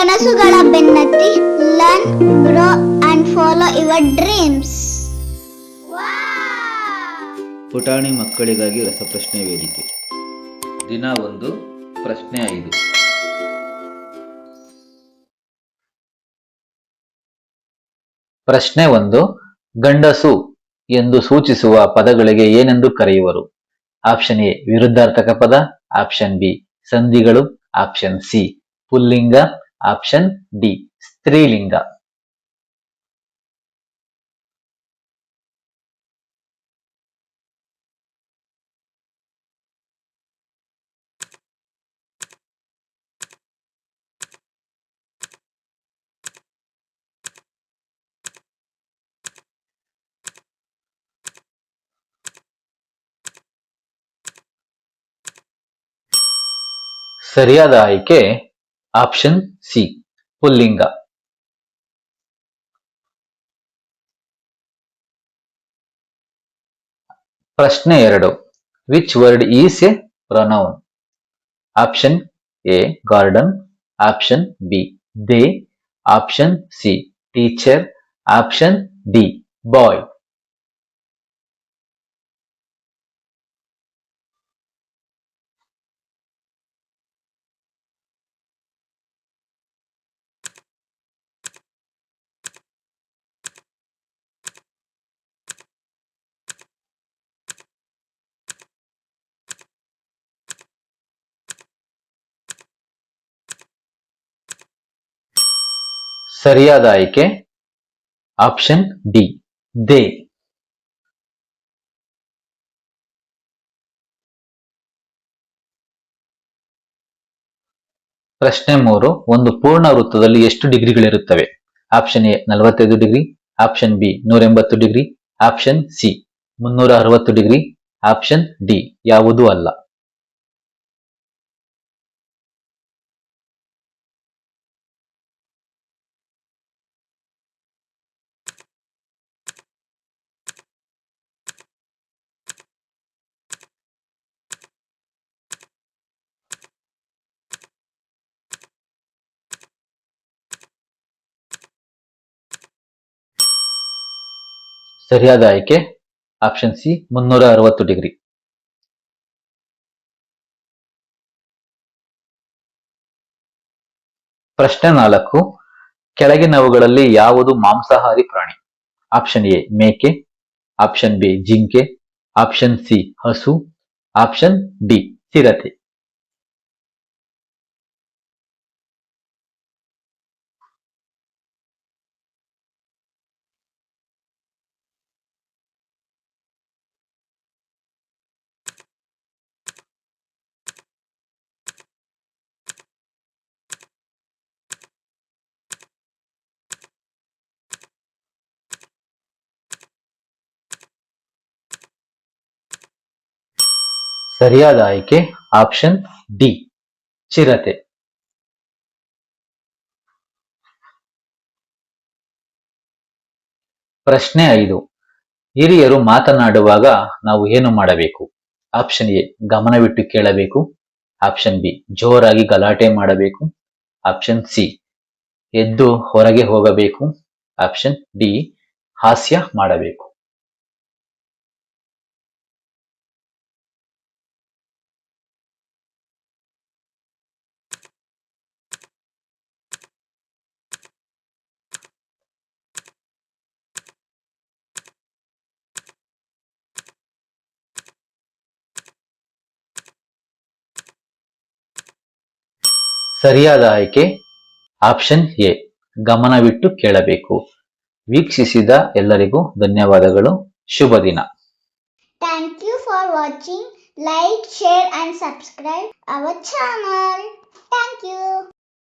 ಕನಸುಗಳ ಬೆನ್ನತ್ತಿ learn grow and follow your dreams. ಪುಟಾಣಿ ಮಕ್ಕಳಿಗಾಗಿ ರಸಪ್ರಶ್ನೆ ವೇದಿಕೆ. ದಿನ 1 ಪ್ರಶ್ನೆ 5. ಪ್ರಶ್ನೆ 1. ಗಂಡಸು ಎಂದು ಸೂಚಿಸುವ ಪದಗಳಿಗೆ ಏನೆಂದು ಕರೆಯುವರು? ಆಪ್ಷನ್ ಎ ವಿರುದ್ಧಾರ್ಥಕ ಪದ, ಆಪ್ಷನ್ ಬಿ ಸಂಧಿಗಳು, ಆಪ್ಷನ್ ಸಿ ಪುಲ್ಲಿಂಗ, ಆಪ್ಷನ್ ಡಿ ಸ್ತ್ರೀಲಿಂಗ. ಸರಿಯಾದ ಆಯ್ಕೆ ಆಪ್ಷನ್ ಸಿ ಪುಲ್ಲಿಂಗ. ಪ್ರಶ್ನೆ 2. Which word is a pronoun? Option A garden, option B they, option C teacher, option D boy. ಸರಿಯಾದ ಆಯ್ಕೆ ಆಪ್ಷನ್ ಡಿ ದೇ. ಪ್ರಶ್ನೆ 3. ಒಂದು ಪೂರ್ಣ ವೃತ್ತದಲ್ಲಿ ಎಷ್ಟು ಡಿಗ್ರಿಗಳಿರುತ್ತವೆ? Option A 45 degree, option B 180 degree, option C 360 degree, option D ಯಾವುದೂ ಅಲ್ಲ. ಸರಿಯಾದ ಆಯ್ಕೆ ಆಪ್ಷನ್ ಸಿ 360 ಡಿಗ್ರಿ. ಪ್ರಶ್ನೆ 4. ಕೆಳಗಿನವುಗಳಲ್ಲಿ ಯಾವುದು ಮಾಂಸಾಹಾರಿ ಪ್ರಾಣಿ? ಆಪ್ಷನ್ ಎ ಮೇಕೆ, ಆಪ್ಷನ್ ಬಿ ಜಿಂಕೆ, ಆಪ್ಷನ್ ಸಿ ಹಸು, ಆಪ್ಷನ್ ಡಿ ಚಿರತೆ. ಸರಿಯಾದ ಆಯ್ಕೆ ಆಪ್ಷನ್ ಡಿ ಚಿರತೆ. ಪ್ರಶ್ನೆ 5. ಹಿರಿಯರು ಮಾತನಾಡುವಾಗ ನಾವು ಏನು ಮಾಡಬೇಕು? ಆಪ್ಷನ್ ಎ ಗಮನವಿಟ್ಟು ಕೇಳಬೇಕು, ಆಪ್ಷನ್ ಬಿ ಜೋರಾಗಿ ಗಲಾಟೆ ಮಾಡಬೇಕು, ಆಪ್ಷನ್ ಸಿ ಎದ್ದು ಹೊರಗೆ ಹೋಗಬೇಕು, ಆಪ್ಷನ್ ಡಿ ಹಾಸ್ಯ ಮಾಡಬೇಕು. ಸರಿಯಾದ ಆಯ್ಕೆ ಆಪ್ಷನ್ ಎ ಗಮನವಿಟ್ಟು ಕೇಳಬೇಕು. ವೀಕ್ಷಿಸಿದ ಎಲ್ಲರಿಗೂ ಧನ್ಯವಾದಗಳು. ಶುಭ ದಿನ. Thank you for watching. Like, share and subscribe our channel. Thank you.